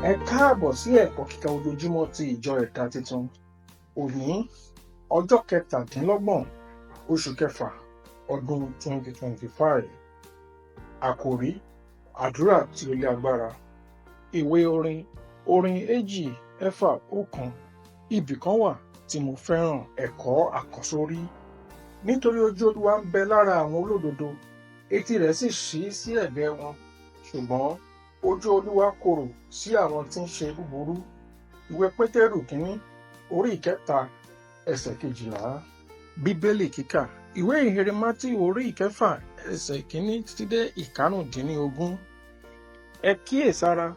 Ẹ káàbọ̀ sí ẹ̀kọ́ kíkà ojoojúmọ́ ti ìjọ ẹ̀dá tuntun. Òní ọjọ́ 17 oṣù kẹfà ọdún 2025. Àkòrí: àdúrà tí ó lé agbára. Ìwé orin 2:6. Ibì kan wà tí mo fẹ́ràn ẹ̀kọ́ àkọ́sórí. Nítorí ojú Olúwa ń bẹ lára àwọn olódodo, etí rẹ̀ sì ṣí sí ẹ̀bẹ̀ wọn. Ṣùgbọ́n ojú Olúwa korò sí àwọn tí ń ṣe búburú. Ìwé Pétérù kínní orí 3 ẹsẹ̀ 12. Bíbélì kíkà. Ìwé ìhìnrere Mátíù orí 6 ẹsẹ̀ 1 títí dé 15. Ẹ kíyèsára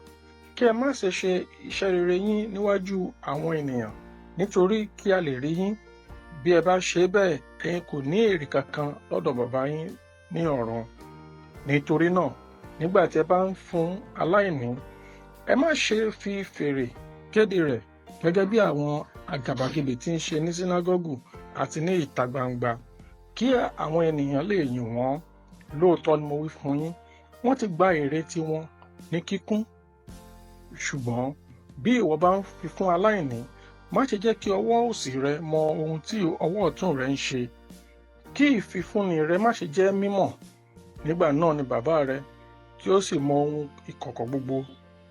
kí ẹ má ṣe ṣe iṣẹ́ rere yín níwájú àwọn ènìyàn nítorí kí a lè rí yín. Bí ẹ bá ṣe bẹ́ẹ̀, ẹ̀yin kò ní èrè kankan lọ́dọ̀ bàbá yín ní ọ̀run. Nítorí náà, nígbà tí ẹ bá ń fún aláìní, ẹ má ṣe fi fèrè kéde rẹ̀ gẹ́gẹ́ bí àwọn àgàbàgebè tí ń ṣe ní sínágọ́gù àti ní ìta gbangba, kí àwọn ènìyàn lè yìn wọ́n. Lóòótọ́ ni mo wí fún yín, wọ́n ti gba èrè tiwọn ní kíkún. Ṣùgbọ́n bí ìwọ bá ń fi fún aláìní, má ṣe jẹ́ kí ọwọ́ òsì rẹ mọ ohun tí ọwọ́ ọ̀tún rẹ ń ṣe. Kí ìfifúnni rẹ má ṣe jẹ́ mímọ̀. Nígbà náà ni bàbá rẹ, tí ó sì mọ ohun ìkọ̀kọ̀ gbogbo,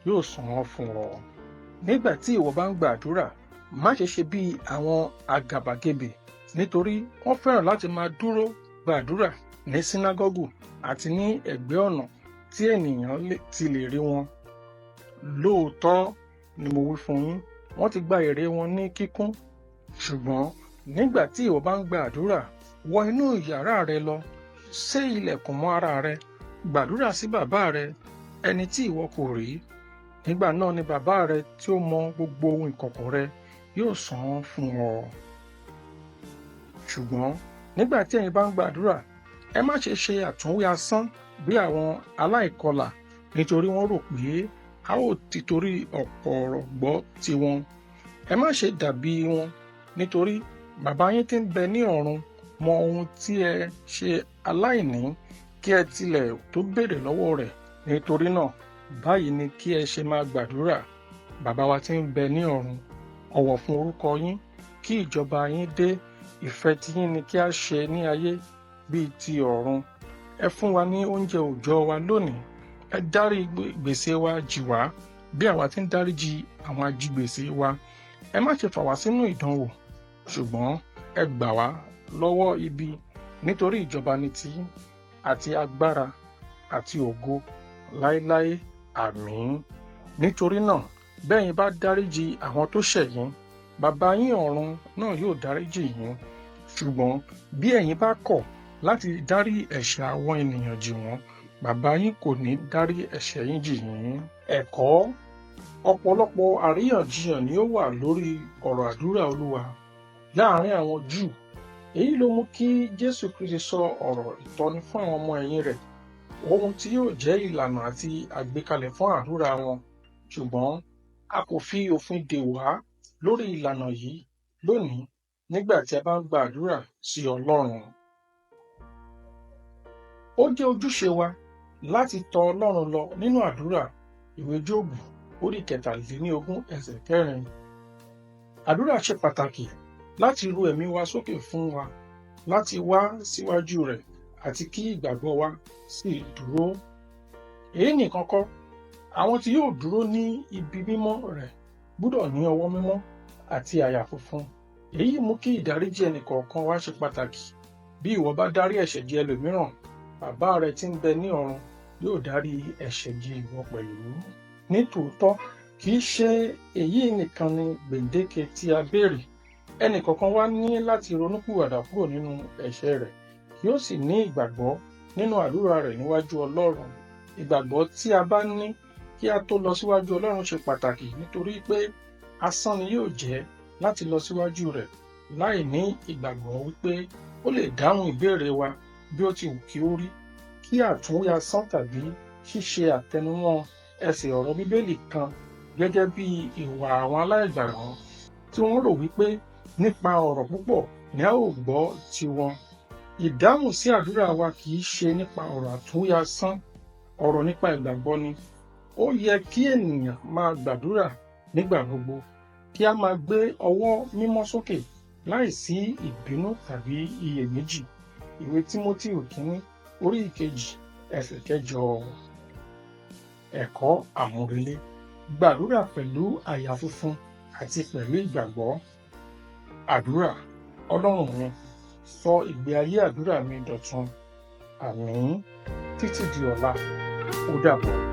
yóò san án fún ọ. Nígbà tí ìwọ bá ń gbàdúrà, má ṣe ṣe bí àwọn àgàbàgebè, nítorí wọ́n fẹ́ràn láti máa dúró gbàdúrà ní sínágọ́gù àti ní ẹ̀gbẹ́ ọ̀nà tí ènìyàn ti lè rí wọn. Lóòótọ́ ni mo wí fún yín, wọ́n ti gba èrè wọn ní kíkún. Ṣùgbọ́n nígbà tí ìwọ bá ń gbàdúrà, wọ inú yàrá rẹ lọ, sé ilẹ̀kùn mọ́ ara rẹ, gbàdúrà sí bàbá rẹ, ẹni tí ìwọ kò rí. Nígbà náà ni bàbá rẹ tí ó mọ gbogbo ohun ìkọ̀kọ̀ rẹ yóò san án fún ọ. Ṣùgbọ́n nígbà tí ẹ̀yin bá ń gbàdúrà, ẹ má ṣe ṣe àtúnwí asán bí àwọn aláìkọlà, nítorí wọ́n rò pé a ó ti torí ọ̀pọ̀ ọ̀rọ̀ gbọ́ tiwọn. Ẹ má ṣe dàbí wọn, nítorí bàbá yín tí ń bẹ ní ọ̀run mọ ohun tí ẹ ṣe aláìní kí ẹ tilẹ̀ tó béèrè lọ́wọ́ rẹ̀. Nítorí náà, báyìí ni kí ẹ ṣe máa gbàdúrà: bàbá wa tí ń bẹ ní ọ̀run, ọ̀wọ̀ fún orúkọ yín, kí ìjọba yín dé, ìfẹ́ tiyín ni kí a ṣe ní ayé bíi ti ọ̀run. Ẹ fún wa ní oúnjẹ òòjọ́ wa lónìí. Ẹ dárí gbèsè wa jì wá bí àwa tí ń dáríjì àwọn ajigbèsè wa. Ẹ má ṣe fà wá sínú ìdánwò, ṣùgbọ́n ẹ gbà wá lọ́wọ́ ibi. Nítorí ìjọba ni tiyín, àti agbára, àti ògo láéláé. Àmín. Nítorí náà, bẹ́yìn bá dáríjì àwọn tó ṣẹ̀ yín, bàbá yín ọ̀run náà yóò dáríjì yín. Ṣùgbọ́n bí ẹ̀yin bá kọ̀ láti dárí ẹ̀ṣẹ̀ àwọn ènìyàn jì wọ́n, bàbá yín kò ní dárí ẹ̀ṣẹ̀ yín jì yín. Ẹ̀kọ́: ọ̀pọ̀lọpọ̀ àríyànjiyàn ni ó wà lórí ọ̀rọ̀ àdúrà Olúwa láàárín àwọn Júù. Èyí ló mú kí Jésù Kristi sọ ọ̀rọ̀ ìtọ́ni fún àwọn ọmọ ẹ̀yìn rẹ̀, ohun tí yóò jẹ́ ìlànà àti àgbékalẹ̀ fún àdúrà wọn. Ṣùgbọ́n a kò fi òfin dè wá lórí ìlànà yìí lónìí nígbà tí a bá ń gba àdúrà sí Ọlọ́run. Ó jẹ́ ojúṣe wa láti tọ Ọlọ́run lọ nínú àdúrà. Ìwé Jóòbù orí 23 ẹsẹ̀ 4. Àdúrà ṣe pàtàkì láti ru ẹ̀mí wa sókè fún wa láti wá síwájú rẹ̀ àti kí ìgbàgbọ́ wa sì dúró. Èyí nìkan kọ́, àwọn tí yóò dúró ní ibi mímọ́ rẹ̀ gbọ́dọ̀ ní ọwọ́ mímọ́ àti àyà funfun. Èyí mú kí ìdáríjì ẹnìkọ̀ọ̀kan wa ṣe pàtàkì. Bí ìwọ bá dárí ẹ̀ṣẹ̀ jì ẹlòmíràn, bàbá rẹ tí ń bẹ ní ọ̀run yóò dárí ẹ̀ṣẹ̀ jì ìwọ pẹ̀lú. Ní tòótọ́, kì í ṣe èyí nìkan ni gbèǹdéke tí a béèrè. Ẹnìkọ̀ọ̀kan wa ní láti ronúpìwàdà kúrò nínú ẹ̀ṣẹ̀ rẹ̀, kí ó sì ní ìgbàgbọ́ nínú àdúrà rẹ̀ níwájú Ọlọ́run. Ìgbàgbọ́ tí a bá ní kí a tó lọ síwájú Ọlọ́run ṣe pàtàkì, nítorí pé asán ni yóò jẹ́ láti lọ síwájú rẹ̀ láì ní ìgbàgbọ́ wípé ó lè dáhùn ìbéèrè wa bí ó ti wù kí ó rí. Kí àtúnwí asán tàbí ṣíṣe àtẹnumọ́ ẹsẹ̀ ọ̀rọ̀ Bíbélì kan gẹ́gẹ́ bí ìwà àwọn aláìgbàgbọ́ tí wọ́n rò wípé nípa ọ̀rọ̀ púpọ̀ ni a ó gbọ́ tiwọn. Ìdáhùn sí àdúrà wa kì í ṣe nípa ọ̀rọ̀ àtúnwí asán, ọ̀rọ̀ nípa ìgbàgbọ́ ni. Ó yẹ kí ènìyàn máa gbàdúrà nígbà gbogbo, kí a máa gbé ọwọ́ mímọ́ sókè láìsí ìbínú tàbí iyèméjì. Ìwé Tímótì kínní orí ìkejì ẹsẹ̀ kẹjọ. Ẹ̀kọ́ àmúrelé. Gbàdúrà pẹ̀lú àyà funfun àti pẹ̀lú ìgbàgbọ́. Àdúrà. Ọlọ́run mi, sọ ìgbé ayé àdúrà mi dọ̀tun. Àmín. Títí di ọ̀la. Ó dàbọ̀.